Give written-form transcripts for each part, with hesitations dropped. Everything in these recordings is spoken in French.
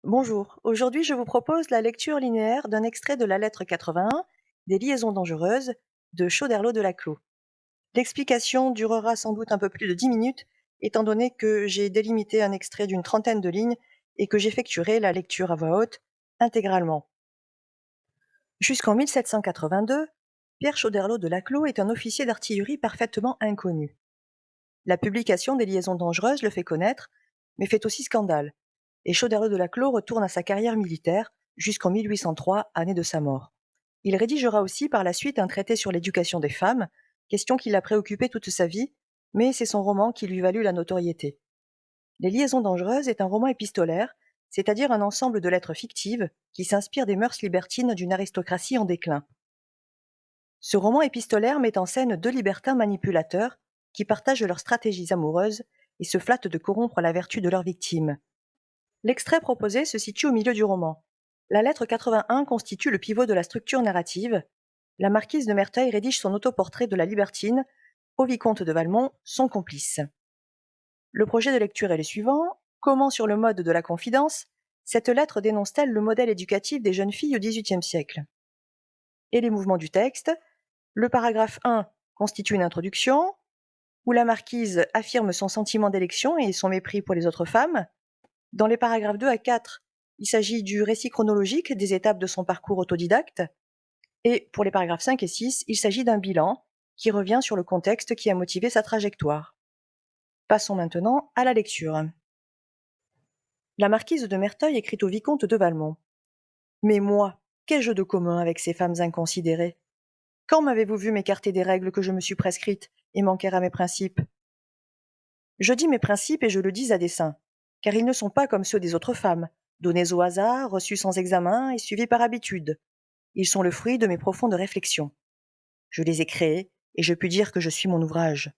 Bonjour, aujourd'hui je vous propose la lecture linéaire d'un extrait de la lettre 81 des Liaisons dangereuses de Choderlos de Laclos. L'explication durera sans doute un peu plus de 10 minutes, étant donné que j'ai délimité un extrait d'une trentaine de lignes et que j'effectuerai la lecture à voix haute intégralement. Jusqu'en 1782, Pierre Choderlos de Laclos est un officier d'artillerie parfaitement inconnu. La publication des Liaisons dangereuses le fait connaître, mais fait aussi scandale, et Choderlos de Laclos retourne à sa carrière militaire jusqu'en 1803, année de sa mort. Il rédigera aussi par la suite un traité sur l'éducation des femmes, question qui l'a préoccupé toute sa vie, mais c'est son roman qui lui valut la notoriété. Les Liaisons dangereuses est un roman épistolaire, c'est-à-dire un ensemble de lettres fictives qui s'inspirent des mœurs libertines d'une aristocratie en déclin. Ce roman épistolaire met en scène deux libertins manipulateurs qui partagent leurs stratégies amoureuses et se flattent de corrompre la vertu de leurs victimes. L'extrait proposé se situe au milieu du roman. La lettre 81 constitue le pivot de la structure narrative. La marquise de Merteuil rédige son autoportrait de la libertine au vicomte de Valmont, son complice. Le projet de lecture est le suivant. Comment, sur le mode de la confidence, cette lettre dénonce-t-elle le modèle éducatif des jeunes filles au XVIIIe siècle? Et les mouvements du texte. Le paragraphe 1 constitue une introduction, où la marquise affirme son sentiment d'élection et son mépris pour les autres femmes. Dans les paragraphes 2 à 4, il s'agit du récit chronologique des étapes de son parcours autodidacte. Et pour les paragraphes 5 et 6, il s'agit d'un bilan qui revient sur le contexte qui a motivé sa trajectoire. Passons maintenant à la lecture. La marquise de Merteuil écrit au vicomte de Valmont. Mais moi, qu'ai-je de commun avec ces femmes inconsidérées? Quand m'avez-vous vu m'écarter des règles que je me suis prescrites et manquer à mes principes? Je dis mes principes et je le dis à dessein, car ils ne sont pas comme ceux des autres femmes, donnés au hasard, reçus sans examen et suivis par habitude. Ils sont le fruit de mes profondes réflexions. Je les ai créés, et je puis dire que je suis mon ouvrage.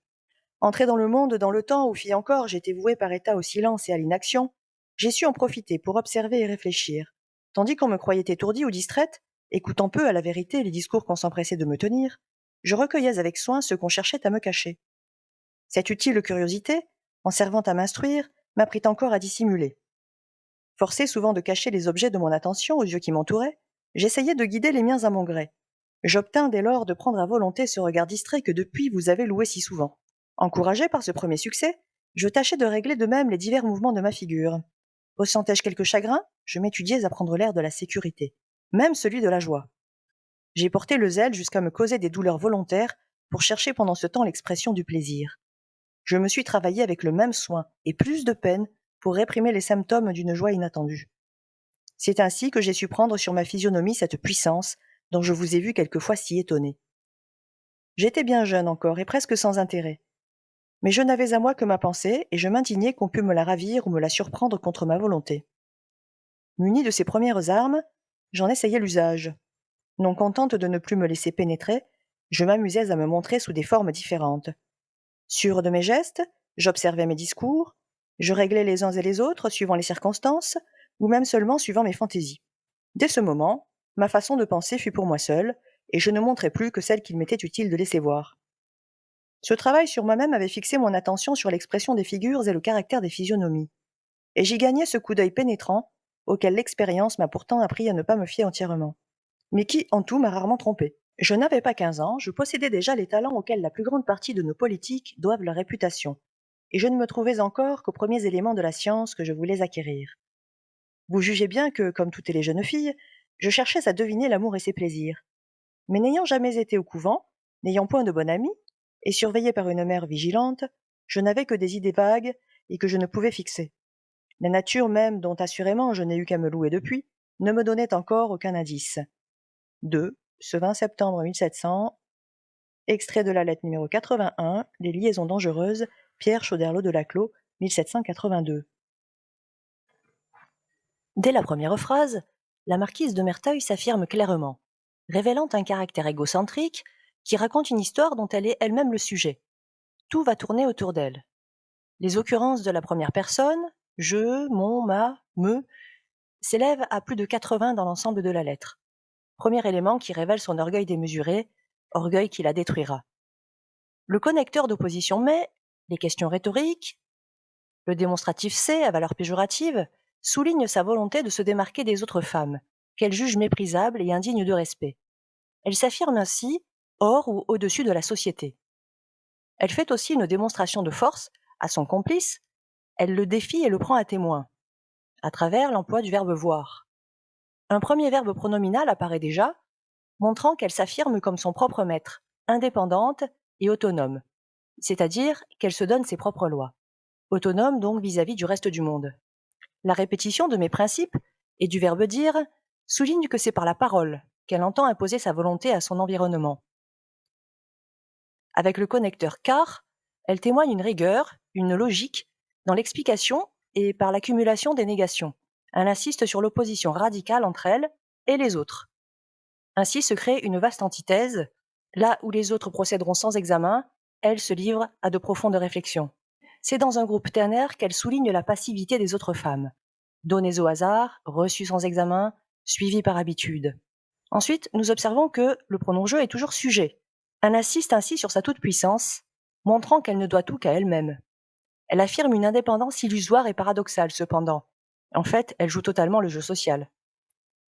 Entré dans le monde dans le temps où, fille encore, j'étais vouée par état au silence et à l'inaction, j'ai su en profiter pour observer et réfléchir, tandis qu'on me croyait étourdie ou distraite, écoutant peu à la vérité les discours qu'on s'empressait de me tenir, je recueillais avec soin ce qu'on cherchait à me cacher. Cette utile curiosité, en servant à m'instruire, m'apprit encore à dissimuler. Forcé souvent de cacher les objets de mon attention aux yeux qui m'entouraient, j'essayais de guider les miens à mon gré. J'obtins dès lors de prendre à volonté ce regard distrait que depuis vous avez loué si souvent. Encouragé par ce premier succès, je tâchais de régler de même les divers mouvements de ma figure. Ressentais-je quelque chagrin? Je m'étudiais à prendre l'air de la sécurité, même celui de la joie. J'ai porté le zèle jusqu'à me causer des douleurs volontaires pour chercher pendant ce temps l'expression du plaisir. Je me suis travaillé avec le même soin et plus de peine pour réprimer les symptômes d'une joie inattendue. C'est ainsi que j'ai su prendre sur ma physionomie cette puissance dont je vous ai vu quelquefois si étonné. J'étais bien jeune encore et presque sans intérêt. Mais je n'avais à moi que ma pensée, et je m'indignais qu'on pût me la ravir ou me la surprendre contre ma volonté. Muni de ces premières armes, j'en essayai l'usage. Non contente de ne plus me laisser pénétrer, je m'amusais à me montrer sous des formes différentes. Sûre de mes gestes, j'observais mes discours, je réglais les uns et les autres suivant les circonstances, ou même seulement suivant mes fantaisies. Dès ce moment, ma façon de penser fut pour moi seule, et je ne montrai plus que celle qu'il m'était utile de laisser voir. Ce travail sur moi-même avait fixé mon attention sur l'expression des figures et le caractère des physionomies, et j'y gagnais ce coup d'œil pénétrant, auquel l'expérience m'a pourtant appris à ne pas me fier entièrement, mais qui, en tout, m'a rarement trompé. Je n'avais pas 15 ans, je possédais déjà les talents auxquels la plus grande partie de nos politiques doivent leur réputation, et je ne me trouvais encore qu'aux premiers éléments de la science que je voulais acquérir. Vous jugez bien que, comme toutes les jeunes filles, je cherchais à deviner l'amour et ses plaisirs. Mais n'ayant jamais été au couvent, n'ayant point de bonne amie, et surveillée par une mère vigilante, je n'avais que des idées vagues et que je ne pouvais fixer. La nature même, dont assurément je n'ai eu qu'à me louer depuis, ne me donnait encore aucun indice. 2. Ce 20 septembre 1700, extrait de la lettre numéro 81, Les liaisons dangereuses, Pierre Choderlos de Laclos, 1782. Dès la première phrase, la marquise de Merteuil s'affirme clairement, révélant un caractère égocentrique qui raconte une histoire dont elle est elle-même le sujet. Tout va tourner autour d'elle. Les occurrences de la première personne, je, mon, ma, me, s'élèvent à plus de 80 dans l'ensemble de la lettre. Premier élément qui révèle son orgueil démesuré, orgueil qui la détruira. Le connecteur d'opposition mais, les questions rhétoriques, le démonstratif C à valeur péjorative, souligne sa volonté de se démarquer des autres femmes, qu'elle juge méprisables et indignes de respect. Elle s'affirme ainsi hors ou au-dessus de la société. Elle fait aussi une démonstration de force à son complice, elle le défie et le prend à témoin, à travers l'emploi du verbe voir. Un premier verbe pronominal apparaît déjà, montrant qu'elle s'affirme comme son propre maître, indépendante et autonome, c'est-à-dire qu'elle se donne ses propres lois. Autonome donc vis-à-vis du reste du monde. La répétition de mes principes et du verbe dire souligne que c'est par la parole qu'elle entend imposer sa volonté à son environnement. Avec le connecteur car, elle témoigne une rigueur, une logique, dans l'explication et par l'accumulation des négations. Elle insiste sur l'opposition radicale entre elle et les autres. Ainsi se crée une vaste antithèse. Là où les autres procéderont sans examen, elle se livre à de profondes réflexions. C'est dans un groupe ternaire qu'elle souligne la passivité des autres femmes, données au hasard, reçues sans examen, suivies par habitude. Ensuite, nous observons que le pronom je est toujours sujet. Elle insiste ainsi sur sa toute-puissance, montrant qu'elle ne doit tout qu'à elle-même. Elle affirme une indépendance illusoire et paradoxale cependant. En fait, elle joue totalement le jeu social.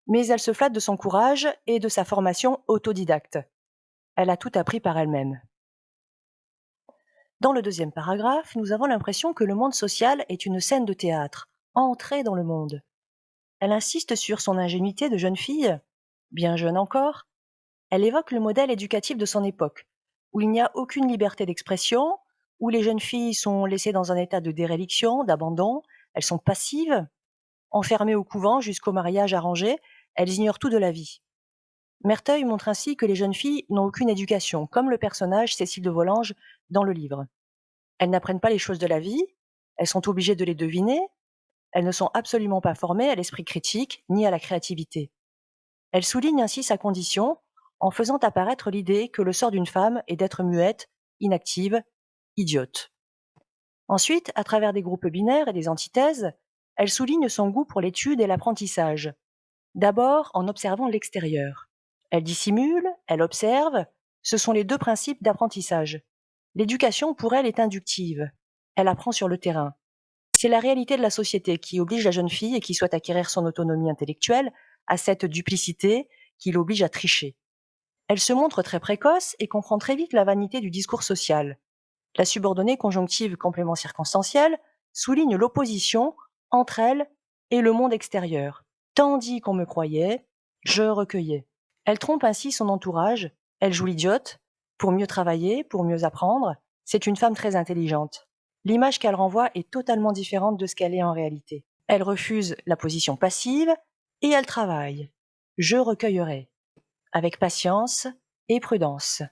Mais elle se flatte de son courage et de sa formation autodidacte. Elle a tout appris par elle-même. Dans le deuxième paragraphe, nous avons l'impression que le monde social est une scène de théâtre, entrée dans le monde. Elle insiste sur son ingénuité de jeune fille, bien jeune encore. Elle évoque le modèle éducatif de son époque, où il n'y a aucune liberté d'expression, où les jeunes filles sont laissées dans un état de déréliction, d'abandon, elles sont passives, enfermées au couvent jusqu'au mariage arrangé, elles ignorent tout de la vie. Merteuil montre ainsi que les jeunes filles n'ont aucune éducation, comme le personnage Cécile de Volanges dans le livre. Elles n'apprennent pas les choses de la vie, elles sont obligées de les deviner, elles ne sont absolument pas formées à l'esprit critique ni à la créativité. Elle souligne ainsi sa condition en faisant apparaître l'idée que le sort d'une femme est d'être muette, inactive, idiote. Ensuite, à travers des groupes binaires et des antithèses, elle souligne son goût pour l'étude et l'apprentissage. D'abord en observant l'extérieur. Elle dissimule, elle observe, ce sont les deux principes d'apprentissage. L'éducation pour elle est inductive, elle apprend sur le terrain. C'est la réalité de la société qui oblige la jeune fille et qui souhaite acquérir son autonomie intellectuelle à cette duplicité qui l'oblige à tricher. Elle se montre très précoce et comprend très vite la vanité du discours social. La subordonnée conjonctive complément circonstanciel souligne l'opposition entre elle et le monde extérieur. Tandis qu'on me croyait, je recueillais. Elle trompe ainsi son entourage, elle joue l'idiote, pour mieux travailler, pour mieux apprendre. C'est une femme très intelligente. L'image qu'elle renvoie est totalement différente de ce qu'elle est en réalité. Elle refuse la position passive et elle travaille. Je recueillerai, avec patience et prudence.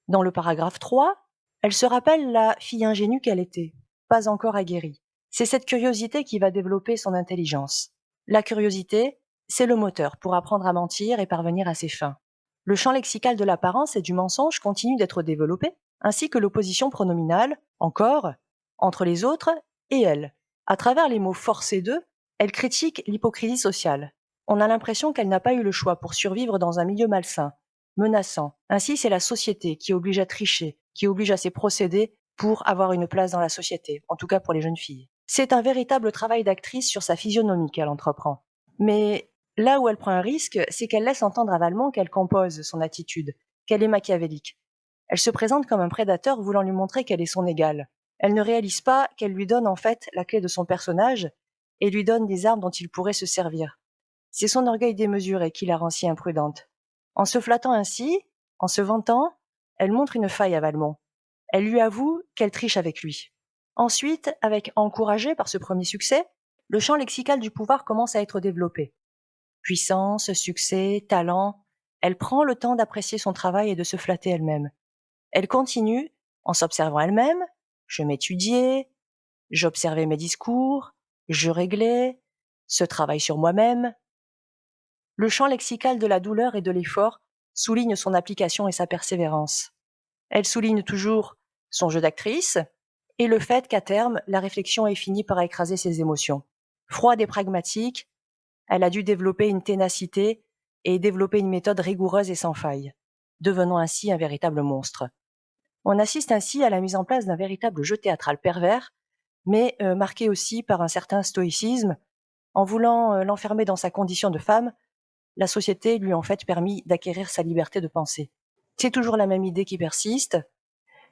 Dans le paragraphe 3, elle se rappelle la fille ingénue qu'elle était, pas encore aguerrie. C'est cette curiosité qui va développer son intelligence. La curiosité, c'est le moteur pour apprendre à mentir et parvenir à ses fins. Le champ lexical de l'apparence et du mensonge continue d'être développé, ainsi que l'opposition pronominale, encore, entre les autres et elle. À travers les mots forcés d'eux, elle critique l'hypocrisie sociale. On a l'impression qu'elle n'a pas eu le choix pour survivre dans un milieu malsain, menaçant. Ainsi, c'est la société qui oblige à tricher, qui oblige à ces procédés pour avoir une place dans la société, en tout cas pour les jeunes filles. C'est un véritable travail d'actrice sur sa physionomie qu'elle entreprend. Mais là où elle prend un risque, c'est qu'elle laisse entendre à Valmont qu'elle compose son attitude, qu'elle est machiavélique. Elle se présente comme un prédateur voulant lui montrer qu'elle est son égale. Elle ne réalise pas qu'elle lui donne en fait la clé de son personnage et lui donne des armes dont il pourrait se servir. C'est son orgueil démesuré qui la rend si imprudente. En se flattant ainsi, en se vantant, elle montre une faille à Valmont. Elle lui avoue qu'elle triche avec lui. Ensuite, encouragée par ce premier succès, le champ lexical du pouvoir commence à être développé. Puissance, succès, talent, elle prend le temps d'apprécier son travail et de se flatter elle-même. Elle continue, en s'observant elle-même, je m'étudiais, j'observais mes discours, je réglais, ce travail sur moi-même. Le champ lexical de la douleur et de l'effort souligne son application et sa persévérance. Elle souligne toujours son jeu d'actrice et le fait qu'à terme, la réflexion ait fini par écraser ses émotions. Froide et pragmatique, elle a dû développer une ténacité et développer une méthode rigoureuse et sans faille, devenant ainsi un véritable monstre. On assiste ainsi à la mise en place d'un véritable jeu théâtral pervers, mais marqué aussi par un certain stoïcisme, En voulant l'enfermer dans sa condition de femme, la société lui a en fait permis d'acquérir sa liberté de penser. C'est toujours la même idée qui persiste,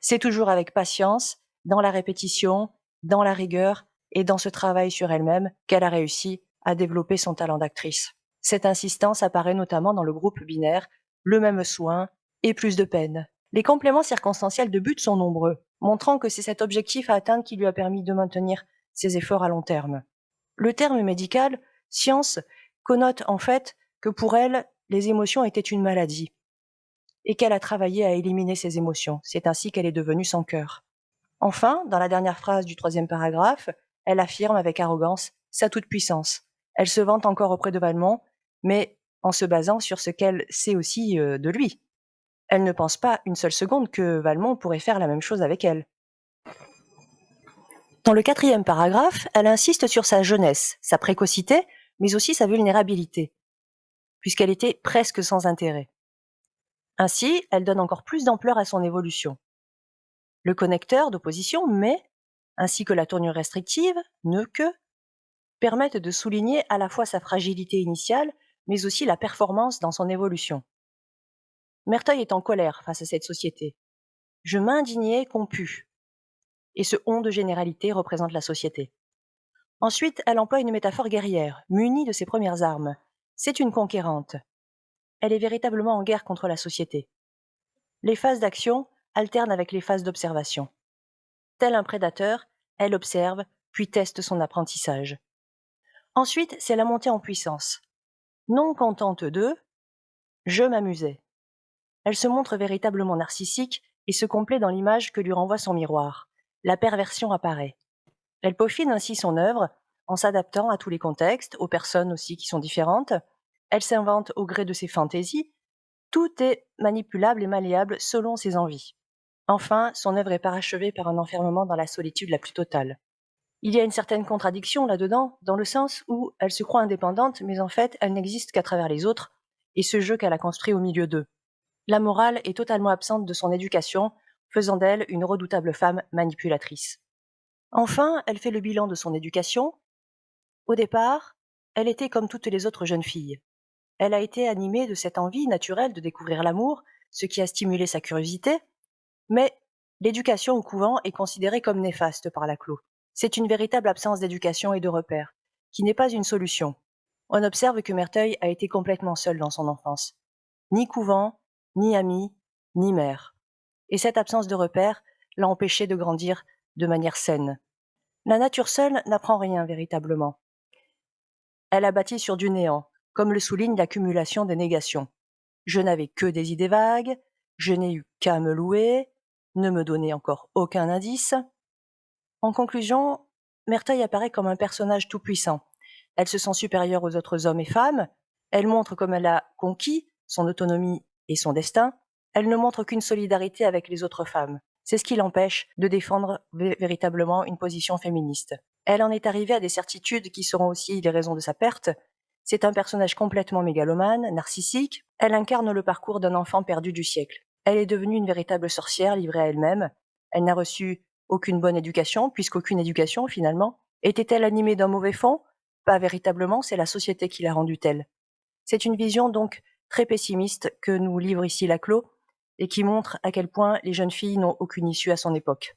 c'est toujours avec patience, dans la répétition, dans la rigueur et dans ce travail sur elle-même qu'elle a réussi à développer son talent d'actrice. Cette insistance apparaît notamment dans le groupe binaire, le même soin et plus de peine. Les compléments circonstanciels de but sont nombreux, montrant que c'est cet objectif à atteindre qui lui a permis de maintenir ses efforts à long terme. Le terme médical, science, connote en fait que pour elle, les émotions étaient une maladie et qu'elle a travaillé à éliminer ses émotions. C'est ainsi qu'elle est devenue sans cœur. Enfin, dans la dernière phrase du 3e paragraphe, elle affirme avec arrogance sa toute-puissance. Elle se vante encore auprès de Valmont, mais en se basant sur ce qu'elle sait aussi de lui. Elle ne pense pas une seule seconde que Valmont pourrait faire la même chose avec elle. Dans le 4e paragraphe, elle insiste sur sa jeunesse, sa précocité, mais aussi sa vulnérabilité, puisqu'elle était presque sans intérêt. Ainsi, elle donne encore plus d'ampleur à son évolution. Le connecteur d'opposition, mais, ainsi que la tournure restrictive, ne que, permettent de souligner à la fois sa fragilité initiale, mais aussi la performance dans son évolution. Merteuil est en colère face à cette société. Je m'indignais qu'on pût. Et ce on de généralité représente la société. Ensuite, elle emploie une métaphore guerrière, munie de ses premières armes. C'est une conquérante. Elle est véritablement en guerre contre la société. Les phases d'action alternent avec les phases d'observation. Tel un prédateur, elle observe, puis teste son apprentissage. Ensuite, c'est la montée en puissance. Non contente d'eux, je m'amusais. Elle se montre véritablement narcissique et se complaît dans l'image que lui renvoie son miroir. La perversion apparaît. Elle peaufine ainsi son œuvre en s'adaptant à tous les contextes, aux personnes aussi qui sont différentes. Elle s'invente au gré de ses fantaisies. Tout est manipulable et malléable selon ses envies. Enfin, son œuvre est parachevée par un enfermement dans la solitude la plus totale. Il y a une certaine contradiction là-dedans, dans le sens où elle se croit indépendante, mais en fait, elle n'existe qu'à travers les autres, et ce jeu qu'elle a construit au milieu d'eux. La morale est totalement absente de son éducation, faisant d'elle une redoutable femme manipulatrice. Enfin, elle fait le bilan de son éducation. Au départ, elle était comme toutes les autres jeunes filles. Elle a été animée de cette envie naturelle de découvrir l'amour, ce qui a stimulé sa curiosité, mais l'éducation au couvent est considérée comme néfaste par la Clos. C'est une véritable absence d'éducation et de repères, qui n'est pas une solution. On observe que Merteuil a été complètement seule dans son enfance. Ni couvent, ni amis, ni mère. Et cette absence de repères l'a empêchée de grandir de manière saine. La nature seule n'apprend rien véritablement. Elle a bâti sur du néant, comme le souligne l'accumulation des négations. Je n'avais que des idées vagues, je n'ai eu qu'à me louer, ne me donner encore aucun indice. En conclusion, Merteuil apparaît comme un personnage tout-puissant. Elle se sent supérieure aux autres hommes et femmes, elle montre comme elle a conquis son autonomie et son destin, elle ne montre qu'une solidarité avec les autres femmes. C'est ce qui l'empêche de défendre véritablement une position féministe. Elle en est arrivée à des certitudes qui seront aussi les raisons de sa perte. C'est un personnage complètement mégalomane, narcissique. Elle incarne le parcours d'un enfant perdu du siècle. Elle est devenue une véritable sorcière livrée à elle-même. Elle n'a reçu aucune bonne éducation, puisqu'aucune éducation finalement. Était-elle animée d'un mauvais fond? Pas véritablement, c'est la société qui l'a rendue telle. C'est une vision donc très pessimiste que nous livre ici Laclos et qui montre à quel point les jeunes filles n'ont aucune issue à son époque.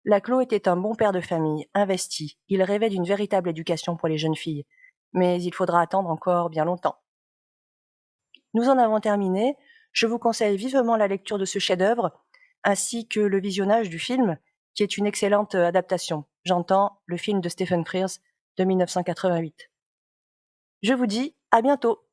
Laclos était un bon père de famille, investi. Il rêvait d'une véritable éducation pour les jeunes filles. Mais il faudra attendre encore bien longtemps. Nous en avons terminé. Je vous conseille vivement la lecture de ce chef-d'œuvre, ainsi que le visionnage du film, qui est une excellente adaptation. J'entends le film de Stephen Frears de 1988. Je vous dis à bientôt.